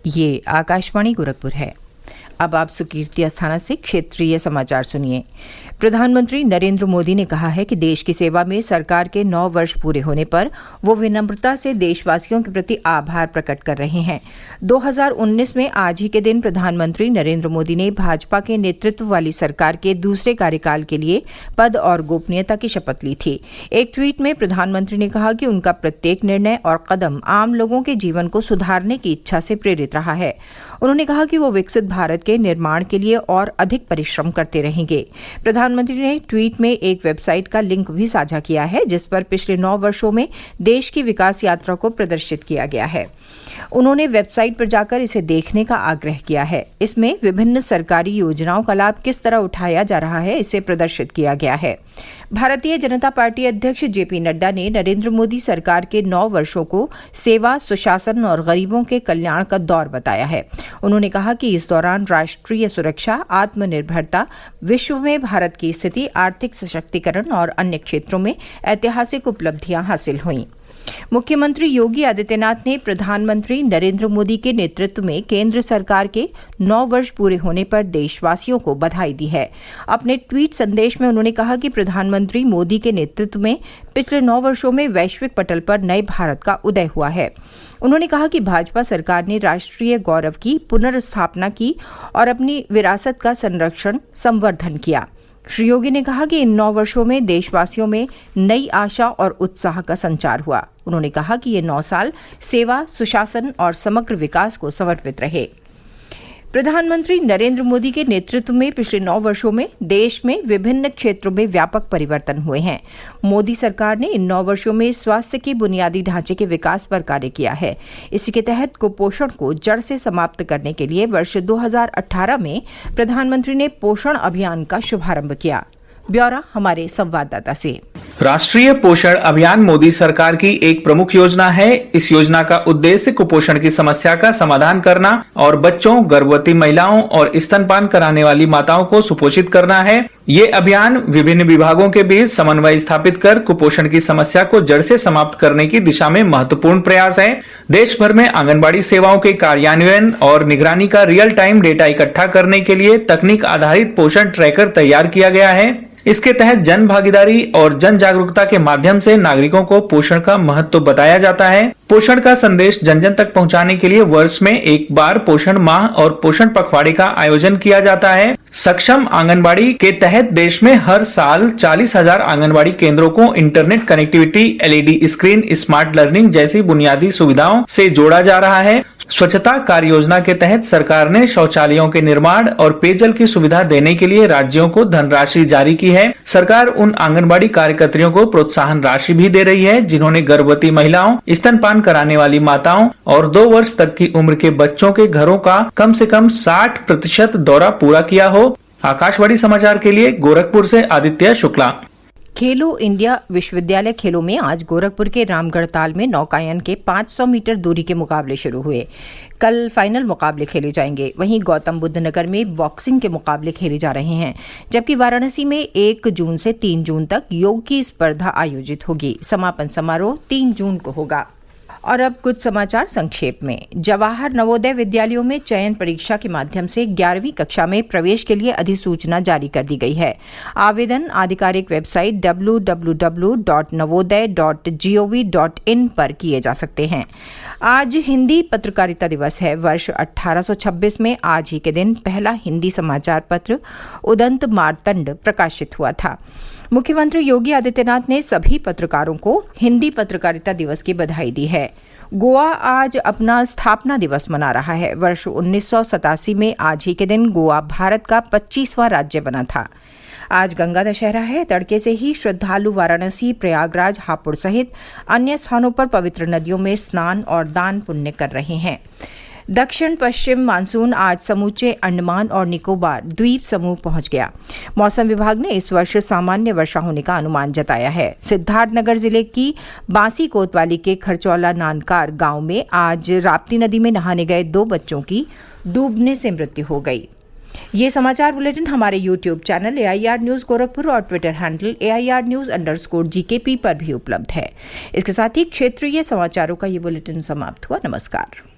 ये आकाशवाणी गोरखपुर है। अब आप सुकीर्ति अस्थाना से क्षेत्रीय समाचार सुनिए। प्रधानमंत्री नरेंद्र मोदी ने कहा है कि देश की सेवा में सरकार के 9 वर्ष पूरे होने पर वो विनम्रता से देशवासियों के प्रति आभार प्रकट कर रहे हैं। 2019 में आज ही के दिन प्रधानमंत्री नरेंद्र मोदी ने भाजपा के नेतृत्व वाली सरकार के दूसरे कार्यकाल के लिए पद और गोपनीयता की शपथ ली थी। एक ट्वीट में प्रधानमंत्री ने कहा कि उनका प्रत्येक निर्णय और कदम आम लोगों के जीवन को सुधारने की इच्छा से प्रेरित रहा है। उन्होंने कहा कि वो विकसित भारत के निर्माण के लिए और अधिक परिश्रम करते रहेंगे। प्रधानमंत्री ने ट्वीट में एक वेबसाइट का लिंक भी साझा किया है जिस पर पिछले 9 वर्षों में देश की विकास यात्रा को प्रदर्शित किया गया है। उन्होंने वेबसाइट पर जाकर इसे देखने का आग्रह किया है। इसमें विभिन्न सरकारी योजनाओं का लाभ किस तरह उठाया जा रहा है इसे प्रदर्शित किया गया है। भारतीय जनता पार्टी अध्यक्ष जेपी नड्डा ने नरेंद्र मोदी सरकार के 9 वर्षों को सेवा, सुशासन और गरीबों के कल्याण का दौर बताया है। उन्होंने कहा कि इस दौरान राष्ट्रीय सुरक्षा, आत्मनिर्भरता, विश्व में भारत की स्थिति, आर्थिक सशक्तिकरण और अन्य क्षेत्रों में ऐतिहासिक उपलब्धियां हासिल हुईं। मुख्यमंत्री योगी आदित्यनाथ ने प्रधानमंत्री नरेंद्र मोदी के नेतृत्व में केंद्र सरकार के 9 वर्ष पूरे होने पर देशवासियों को बधाई दी है। अपने ट्वीट संदेश में उन्होंने कहा कि प्रधानमंत्री मोदी के नेतृत्व में पिछले 9 वर्षों में वैश्विक पटल पर नए भारत का उदय हुआ है। उन्होंने कहा कि भाजपा सरकार ने राष्ट्रीय गौरव की पुनर्स्थापना की और अपनी विरासत का संरक्षण, संवर्धन किया। श्री योगी ने कहा कि इन 9 वर्षों में देशवासियों में नई आशा और उत्साह का संचार हुआ। उन्होंने कहा कि ये 9 साल सेवा, सुशासन और समग्र विकास को समर्पित रहे। प्रधानमंत्री नरेंद्र मोदी के नेतृत्व में पिछले 9 वर्षों में देश में विभिन्न क्षेत्रों में व्यापक परिवर्तन हुए हैं। मोदी सरकार ने इन 9 वर्षों में स्वास्थ्य के बुनियादी ढांचे के विकास पर कार्य किया है। इसी के तहत कुपोषण को जड़ से समाप्त करने के लिए वर्ष 2018 में प्रधानमंत्री ने पोषण अभियान का शुभारंभ किया। ब्यौरा हमारे संवाददाता से। राष्ट्रीय पोषण अभियान मोदी सरकार की एक प्रमुख योजना है। इस योजना का उद्देश्य कुपोषण की समस्या का समाधान करना और बच्चों, गर्भवती महिलाओं और स्तनपान कराने वाली माताओं को सुपोषित करना है। ये अभियान विभिन्न विभागों के बीच समन्वय स्थापित कर कुपोषण की समस्या को जड़ से समाप्त करने की दिशा में महत्वपूर्ण प्रयास है। देश भर में आंगनबाड़ी सेवाओं के कार्यान्वयन और निगरानी का रियल टाइम डेटा इकट्ठा करने के लिए तकनीक आधारित पोषण ट्रैकर तैयार किया गया है। इसके तहत जन भागीदारी और जन जागरूकता के माध्यम से नागरिकों को पोषण का महत्व बताया जाता है। पोषण का संदेश जन जन तक पहुंचाने के लिए वर्ष में एक बार पोषण माह और पोषण पखवाड़े का आयोजन किया जाता है। सक्षम आंगनबाड़ी के तहत देश में हर साल 40,000 आंगनबाड़ी केंद्रों को internet connectivity, LED screen, smart learning जैसी बुनियादी सुविधाओं से जोड़ा जा रहा है। स्वच्छता कार्य योजना के तहत सरकार ने शौचालयों के निर्माण और पेयजल की सुविधा देने के लिए राज्यों को धनराशि जारी की है। सरकार उन आंगनबाड़ी कार्यकर्तियों को प्रोत्साहन राशि भी दे रही है जिन्होंने गर्भवती महिलाओं, स्तनपान कराने वाली माताओं और 2 वर्ष तक की उम्र के बच्चों के घरों का कम से कम 60% दौरा पूरा किया हो। आकाशवाणी समाचार के लिए गोरखपुर से आदित्य शुक्ला। खेलो इंडिया विश्वविद्यालय खेलों में आज गोरखपुर के रामगढ़ ताल में नौकायन के 500 मीटर दूरी के मुकाबले शुरू हुए। कल फाइनल मुकाबले खेले जाएंगे। वहीं गौतम बुद्ध नगर में बॉक्सिंग के मुकाबले खेले जा रहे हैं, जबकि वाराणसी में 1 जून से 3 जून तक योग की स्पर्धा आयोजित होगी। समापन समारोह 3 जून को होगा। और अब कुछ समाचार संक्षेप में। जवाहर नवोदय विद्यालयों में चयन परीक्षा के माध्यम से 11वीं कक्षा में प्रवेश के लिए अधिसूचना जारी कर दी गई है। आवेदन आधिकारिक वेबसाइट www.navodaya.gov.in पर किए जा सकते हैं। आज हिंदी पत्रकारिता दिवस है। वर्ष 1826 में आज ही के दिन पहला हिंदी समाचार पत्र उदंत मार्तंड प्रकाशित हुआ था। मुख्यमंत्री योगी आदित्यनाथ ने सभी पत्रकारों को हिंदी पत्रकारिता दिवस की बधाई दी है। गोवा आज अपना स्थापना दिवस मना रहा है। वर्ष 1987 में आज ही के दिन गोवा भारत का 25वां राज्य बना था। आज गंगा दशहरा है। तड़के से ही श्रद्धालु वाराणसी, प्रयागराज, हापुड़ सहित अन्य स्थानों पर पवित्र नदियों में स्नान और दान पुण्य कर रहे हैं। दक्षिण पश्चिम मानसून आज समूचे अंडमान और निकोबार द्वीप समूह पहुंच गया। मौसम विभाग ने इस वर्ष सामान्य वर्षा होने का अनुमान जताया है। सिद्धार्थनगर जिले की बांसी कोतवाली के खरचौला नानकार गांव में आज राप्ती नदी में नहाने गए 2 बच्चों की डूबने से मृत्यु हो गई। ये समाचार बुलेटिन हमारे YouTube channel AIR news Gorakhpur और ट्विटर हैंडल AIR News_GKP पर भी उपलब्ध है। इसके साथ ही क्षेत्रीय समाचारों का ये बुलेटिन समाप्त हुआ। नमस्कार।